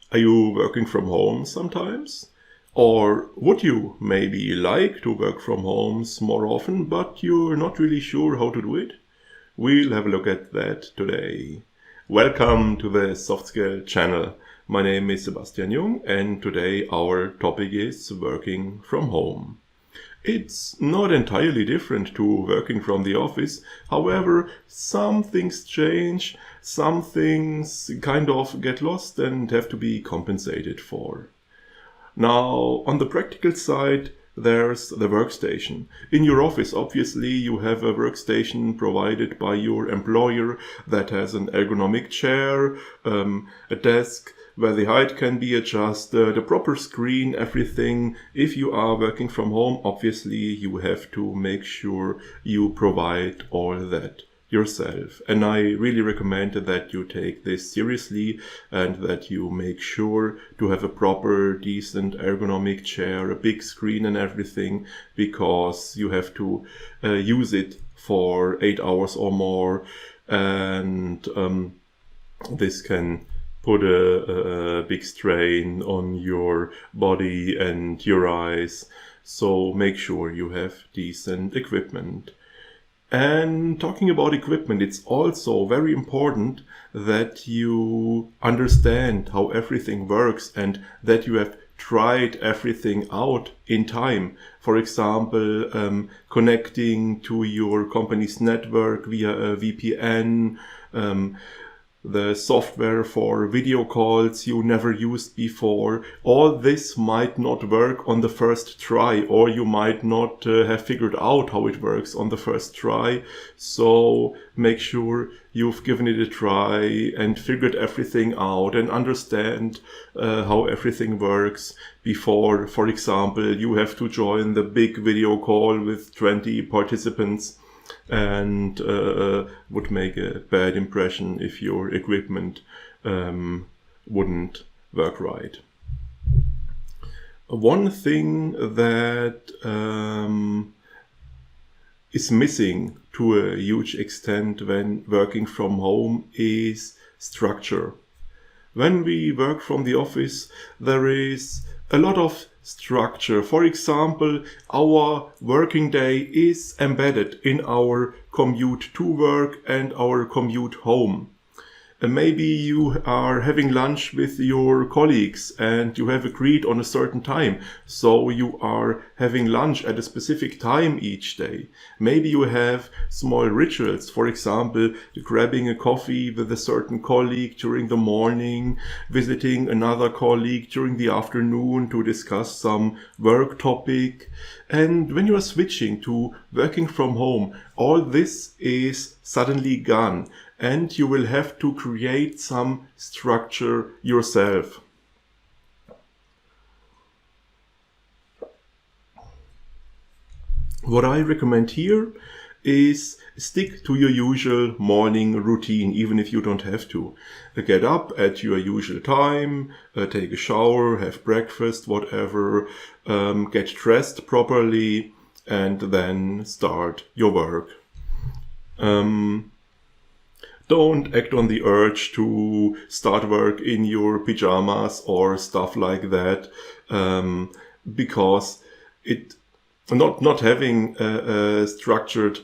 Are you working from home sometimes? Or would you maybe like to work from home more often, but you're not really sure how to do it? We'll have a look at that today. Welcome to the SoftScale channel. My name is Sebastian Jung, and today our topic is working from home. It's not entirely different to working from the office. However, some things change, some things kind of get lost and have to be compensated for. Now, on the practical side, there's the workstation. In your office, obviously, you have a workstation provided by your employer that has an ergonomic chair, a desk where the height can be adjusted, a proper screen, everything. If you are working from home, obviously, you have to make sure you provide all that yourself. And I really recommend that you take this seriously and that you make sure to have a proper, decent, ergonomic chair, a big screen and everything, because you have to use it for 8 hours or more, and this can put a big strain on your body and your eyes. So make sure you have decent equipment. And talking about equipment, it's also very important that you understand how everything works and that you have tried everything out in time. For example, connecting to your company's network via a VPN, the software for video calls you never used before. All this might not work on the first try, or you might not have figured out how it works on the first try. So make sure you've given it a try and figured everything out and understand how everything works before, for example, you have to join the big video call with 20 participants, and would make a bad impression if your equipment wouldn't work right. One thing that is missing to a huge extent when working from home is structure. When we work from the office, there is a lot of structure. For example, our working day is embedded in our commute to work and our commute home. Maybe you are having lunch with your colleagues and you have agreed on a certain time, so you are having lunch at a specific time each day. Maybe you have small rituals, for example, grabbing a coffee with a certain colleague during the morning, visiting another colleague during the afternoon to discuss some work topic. And when you are switching to working from home, all this is suddenly gone, and you will have to create some structure yourself. What I recommend here is stick to your usual morning routine, even if you don't have to. Get up at your usual time, take a shower, have breakfast, whatever, get dressed properly, and then start your work. Don't act on the urge to start work in your pajamas or stuff like that, because not having a structured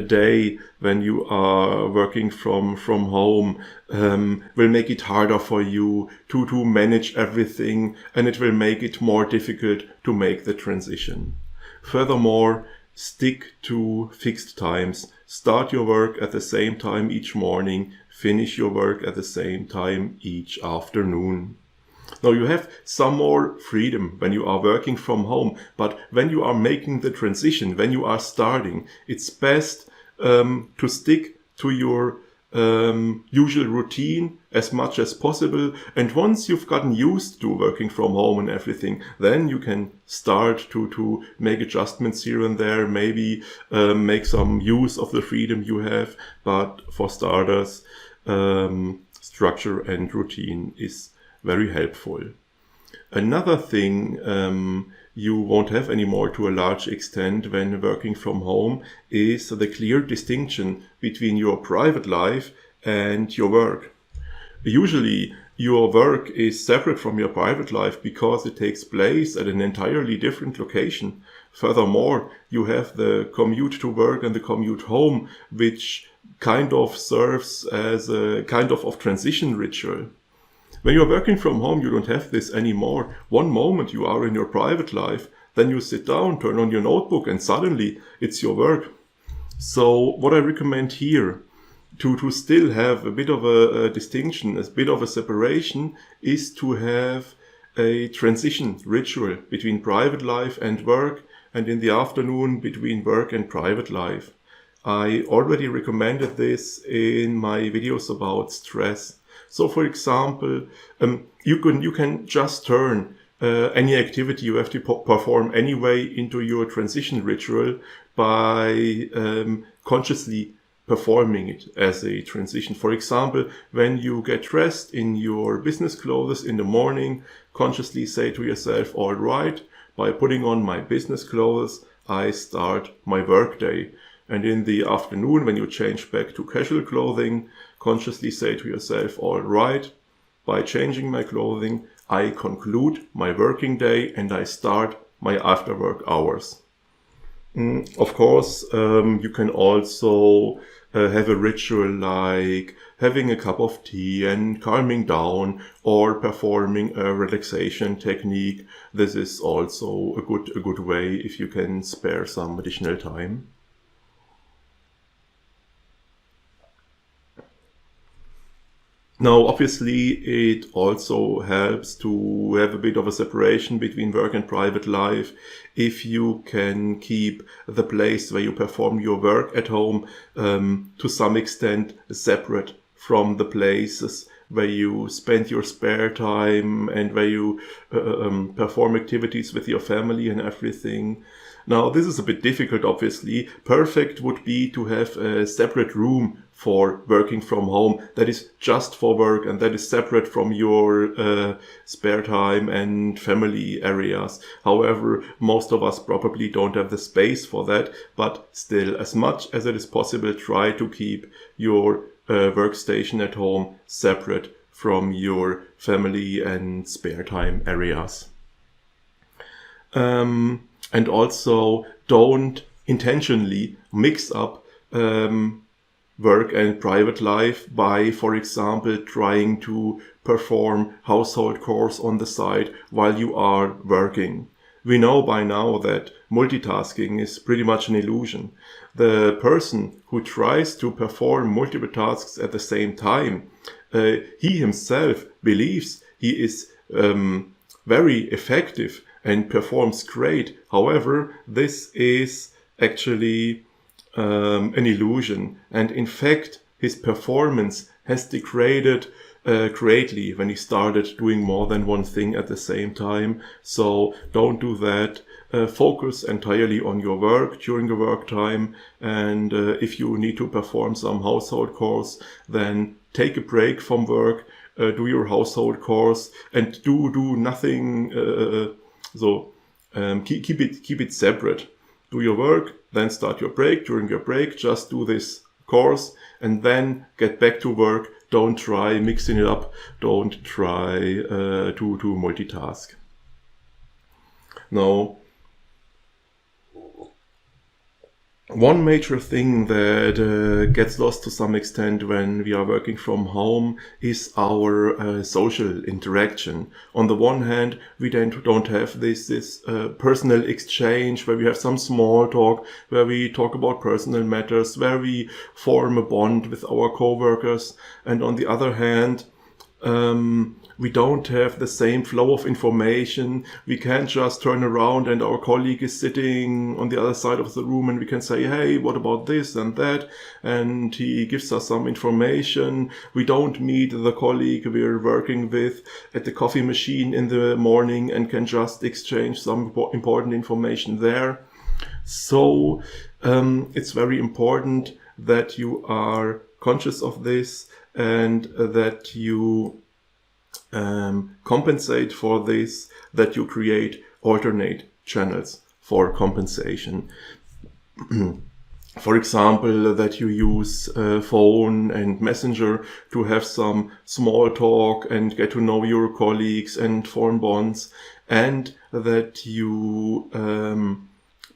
day when you are working from home will make it harder for you to manage everything, and it will make it more difficult to make the transition. Furthermore, stick to fixed times. Start your work at the same time each morning, finish your work at the same time each afternoon. Now, you have some more freedom when you are working from home, but when you are making the transition, when you are starting, it's best to stick to your usual routine as much as possible. And once you've gotten used to working from home and everything, then you can start to make adjustments here and there, maybe make some use of the freedom you have. But for starters, structure and routine is very helpful. Another thing you won't have anymore to a large extent when working from home is the clear distinction between your private life and your work. Usually your work is separate from your private life because it takes place at an entirely different location. Furthermore, you have the commute to work and the commute home, which kind of serves as a kind of transition ritual. When you're working from home, you don't have this anymore. One moment you are in your private life, then you sit down, turn on your notebook, and suddenly it's your work. So what I recommend here, to still have a bit of a distinction, a bit of a separation, is to have a transition ritual between private life and work, and in the afternoon between work and private life. I already recommended this in my videos about stress. So for example, you can just turn any activity you have to perform anyway into your transition ritual by consciously performing it as a transition. For example, when you get dressed in your business clothes in the morning, consciously say to yourself, all right, by putting on my business clothes, I start my workday. And in the afternoon, when you change back to casual clothing, consciously say to yourself, all right, by changing my clothing, I conclude my working day and I start my after work hours. Of course, you can also have a ritual like having a cup of tea and calming down, or performing a relaxation technique. This is also a good way if you can spare some additional time. Now, obviously, it also helps to have a bit of a separation between work and private life if you can keep the place where you perform your work at home to some extent separate from the places where you spend your spare time and where you perform activities with your family and everything. Now, this is a bit difficult, obviously. Perfect would be to have a separate room for working from home that is just for work and that is separate from your spare time and family areas. However, most of us probably don't have the space for that, but still, as much as it is possible, try to keep your workstation at home separate from your family and spare time areas. And also don't intentionally mix up work and private life by, for example, trying to perform household chores on the side while you are working. We know by now that multitasking is pretty much an illusion. The person who tries to perform multiple tasks at the same time, he himself believes he is very effective and performs great. However, this is actually an illusion, and in fact his performance has degraded greatly when he started doing more than one thing at the same time. So don't do that. Focus entirely on your work during the work time, and if you need to perform some household chores, then take a break from work, do your household chores, and do nothing. Keep it separate. Do your work, then start your break. During your break, just do this course and then get back to work. Don't try mixing it up. Don't try to multitask. Now, one major thing that gets lost to some extent when we are working from home is our social interaction. On the one hand, we then don't have this personal exchange where we have some small talk, where we talk about personal matters, where we form a bond with our coworkers. And on the other hand, we don't have the same flow of information. We can't just turn around and our colleague is sitting on the other side of the room and we can say, hey, what about this and that? And he gives us some information. We don't meet the colleague we're working with at the coffee machine in the morning and can just exchange some important information there. So it's very important that you are conscious of this and that you compensate for this, that you create alternate channels for compensation. For example, that you use phone and messenger to have some small talk and get to know your colleagues and form bonds, and that you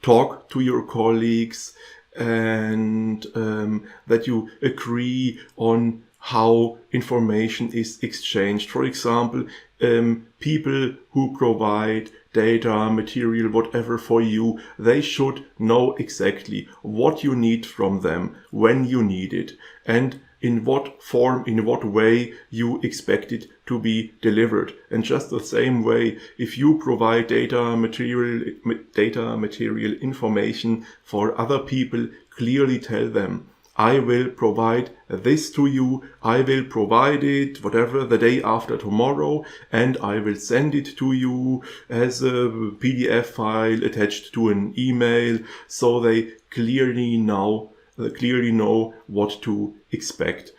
talk to your colleagues, and that you agree on how information is exchanged. For example, people who provide data, material, whatever for you, they should know exactly what you need from them, when you need it, and in what form, in what way you expect it to be delivered. And just the same way, if you provide data, material information for other people, clearly tell them, I will provide this to you, I will provide it, whatever, the day after tomorrow, and I will send it to you as a PDF file attached to an email, so they clearly know what to expect.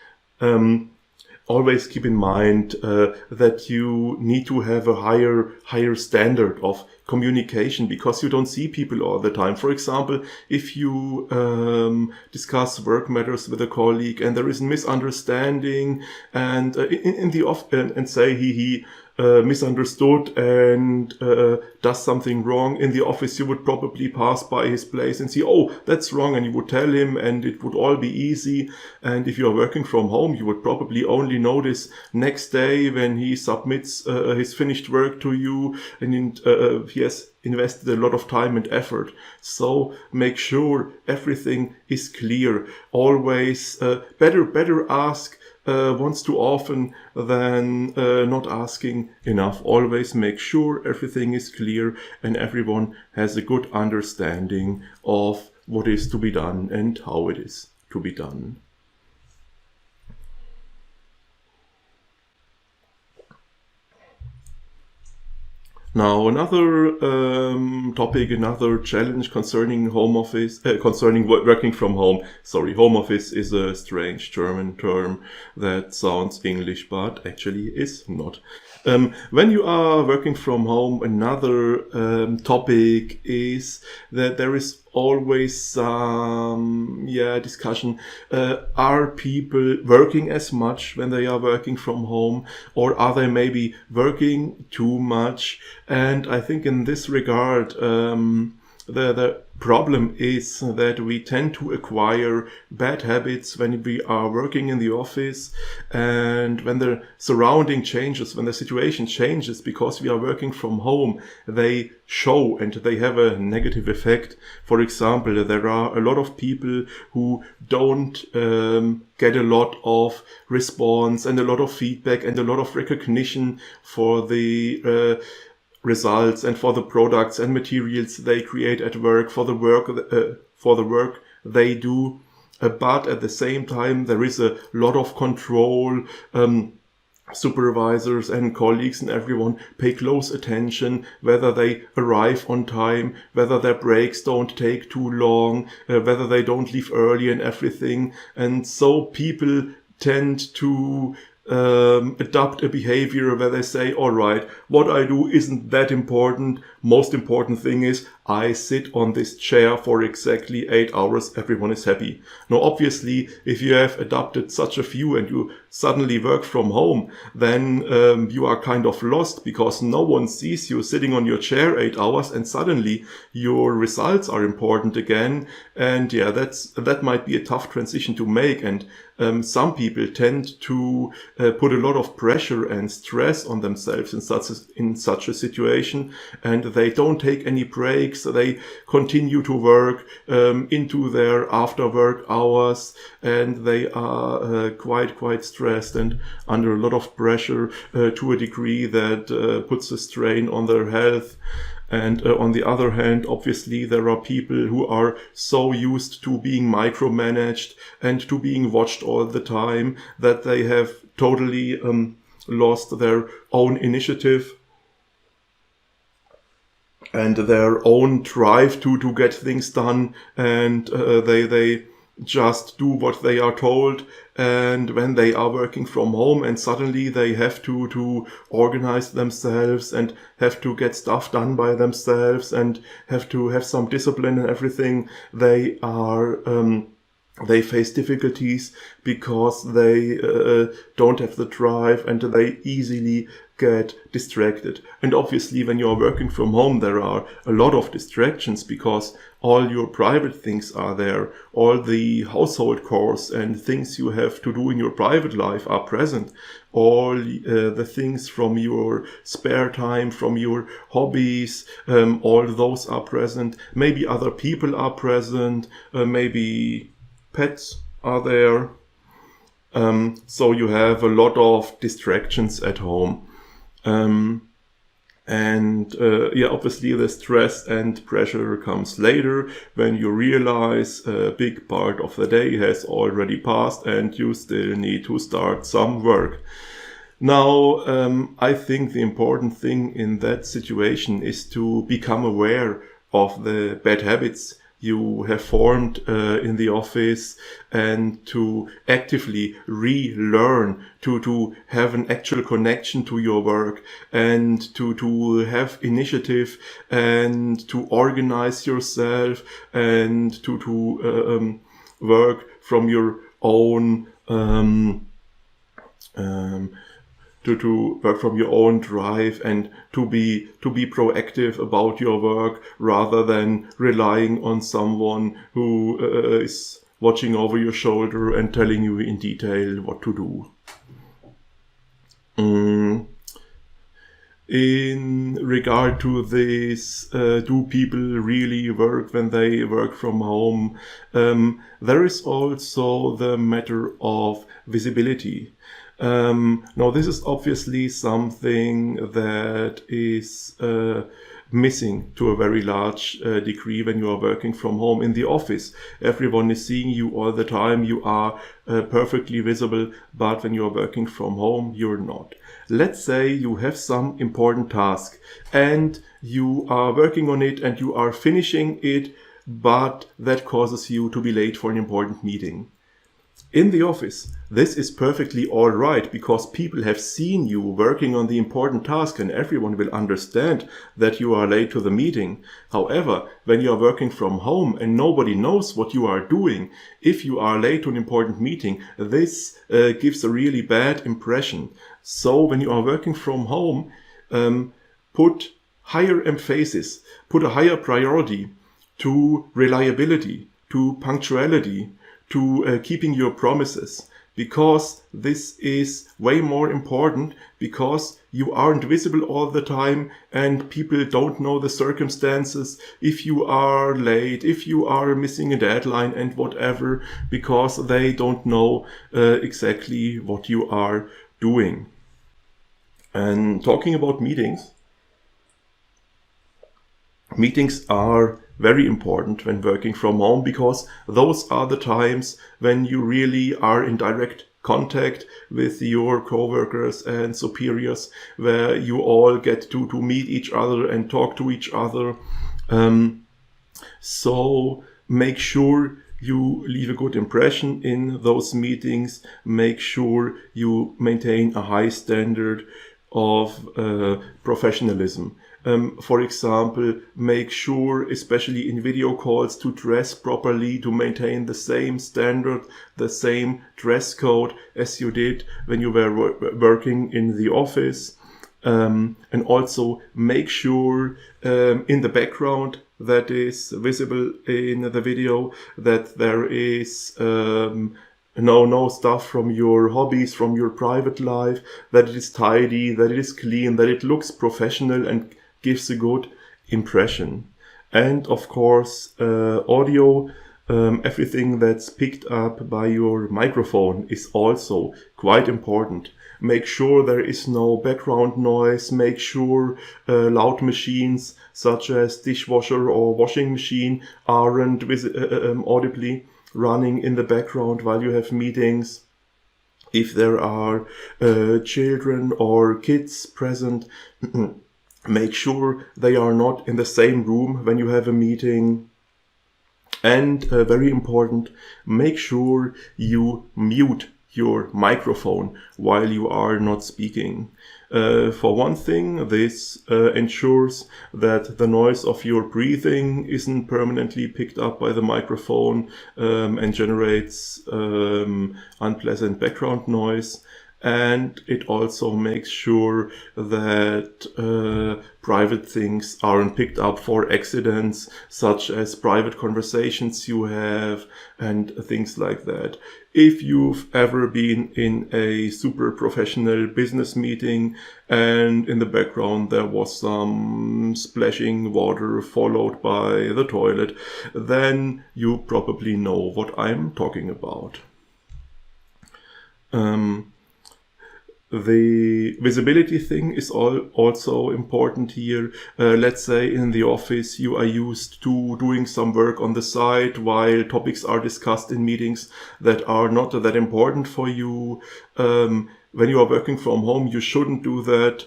Always keep in mind that you need to have a higher standard of communication, because you don't see people all the time. For example, if you discuss work matters with a colleague and there is a misunderstanding, and in the and say he misunderstood and does something wrong in the office, you would probably pass by his place and see, oh, that's wrong, and you would tell him, and it would all be easy. And if you are working from home, you would probably only notice next day when he submits his finished work to you, and he has invested a lot of time and effort. So make sure everything is clear. Always better ask once too often than not asking enough. Always make sure everything is clear and everyone has a good understanding of what is to be done and how it is to be done. Now, another topic, another challenge concerning home office, concerning working from home. Sorry, home office is a strange German term that sounds English, but actually is not. When you are working from home, another topic is that there is always some discussion. Are people working as much when they are working from home, or are they maybe working too much? And I think in this regard, the problem is that we tend to acquire bad habits when we are working in the office, and when the surrounding changes, when the situation changes because we are working from home, they show and they have a negative effect. For example, there are a lot of people who don't get a lot of response and a lot of feedback and a lot of recognition for the results and for the products and materials they create at work, for the work they do. But at the same time, there is a lot of control. Supervisors and colleagues and everyone pay close attention whether they arrive on time, whether their breaks don't take too long, whether they don't leave early and everything. And so people tend to adopt a behavior where they say, all right, what I do isn't that important. Most important thing is I sit on this chair for exactly 8 hours. Everyone is happy. Now, obviously, if you have adopted such a view and you suddenly work from home, then you are kind of lost, because no one sees you sitting on your chair 8 hours and suddenly your results are important again. And yeah, that might be a tough transition to make. And some people tend to put a lot of pressure and stress on themselves in such a situation, and they don't take any breaks. They continue to work into their after work hours, and they are quite stressed and under a lot of pressure to a degree that puts a strain on their health. And on the other hand, obviously, there are people who are so used to being micromanaged and to being watched all the time that they have totally lost their own initiative and their own drive to get things done. And they just do what they are told, and when they are working from home and suddenly they have to organize themselves and have to get stuff done by themselves and have to have some discipline and everything, they face difficulties because they don't have the drive and they easily get distracted. And obviously when you are working from home, there are a lot of distractions because all your private things are there. All the household chores and things you have to do in your private life are present. All the things from your spare time, from your hobbies, all those are present. Maybe other people are present, maybe pets are there. So you have a lot of distractions at home. Obviously the stress and pressure comes later when you realize a big part of the day has already passed and you still need to start some work. Now, I think the important thing in that situation is to become aware of the bad habits you have formed in the office and to actively relearn to have an actual connection to your work and to have initiative and to organize yourself and to work from your own to work from your own drive and to be proactive about your work rather than relying on someone who is watching over your shoulder and telling you in detail what to do. In regard to this, do people really work when they work from home? There is also the matter of visibility. Now, this is obviously something that is missing to a very large degree when you are working from home. In the office, everyone is seeing you all the time. You are perfectly visible, but when you are working from home, you're not. Let's say you have some important task and you are working on it and you are finishing it, but that causes you to be late for an important meeting. In the office, this is perfectly all right because people have seen you working on the important task and everyone will understand that you are late to the meeting. However, when you are working from home and nobody knows what you are doing, if you are late to an important meeting, this gives a really bad impression. So when you are working from home, put higher emphasis, put a higher priority to reliability, to punctuality, to keeping your promises, because this is way more important because you aren't visible all the time and people don't know the circumstances if you are late, if you are missing a deadline and whatever, because they don't know exactly what you are doing. And talking about meetings are very important when working from home because those are the times when you really are in direct contact with your coworkers and superiors, where you all get to meet each other and talk to each other. So make sure you leave a good impression in those meetings. Make sure you maintain a high standard of professionalism. For example, make sure, especially in video calls, to dress properly, to maintain the same standard, the same dress code as you did when you were working in the office. And also make sure in the background that is visible in the video that there is no stuff from your hobbies, from your private life, that it is tidy, that it is clean, that it looks professional and gives a good impression. And of course, audio, everything that's picked up by your microphone is also quite important. Make sure there is no background noise. Make sure loud machines such as dishwasher or washing machine aren't audibly running in the background while you have meetings. If there are children or kids present, make sure they are not in the same room when you have a meeting. And very important, make sure you mute your microphone while you are not speaking. For one thing, this ensures that the noise of your breathing isn't permanently picked up by the microphone and generates unpleasant background noise. And it also makes sure that private things aren't picked up for accidents, such as private conversations you have and things like that. If you've ever been in a super professional business meeting and in the background there was some splashing water followed by the toilet, then you probably know what I'm talking about. The visibility thing is also important here. Let's say in the office you are used to doing some work on the side while topics are discussed in meetings that are not that important for you. When you are working from home, you shouldn't do that.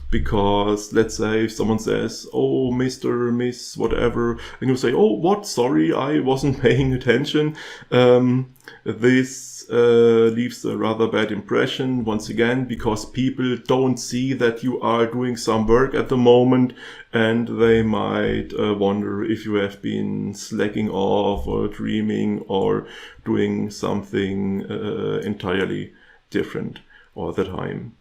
Because let's say if someone says, oh, Mr., Miss, whatever, and you say, oh, what? Sorry, I wasn't paying attention. This leaves a rather bad impression, once again, because people don't see that you are doing some work at the moment, and they might wonder if you have been slacking off or dreaming or doing something entirely different all the time.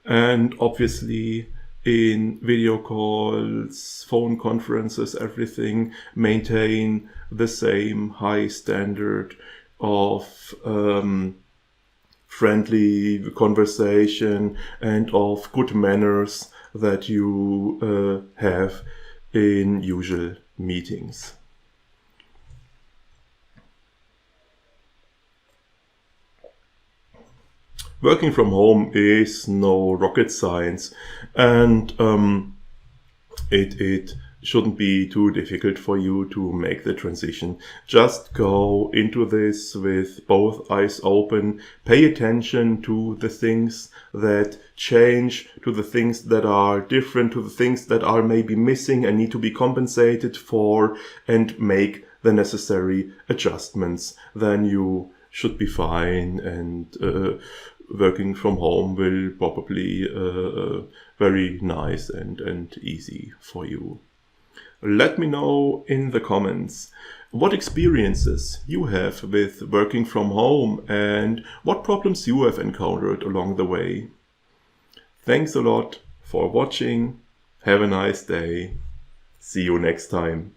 And obviously in video calls, phone conferences, everything, maintain the same high standard of friendly conversation and of good manners that you have in usual meetings. Working from home is no rocket science, and it shouldn't be too difficult for you to make the transition. Just go into this with both eyes open, pay attention to the things that change, to the things that are different, to the things that are maybe missing and need to be compensated for, and make the necessary adjustments. Then you should be fine, and working from home will probably very nice and easy for you. Let me know in the comments what experiences you have with working from home and what problems you have encountered along the way. Thanks a lot for watching. Have a nice day. See you next time.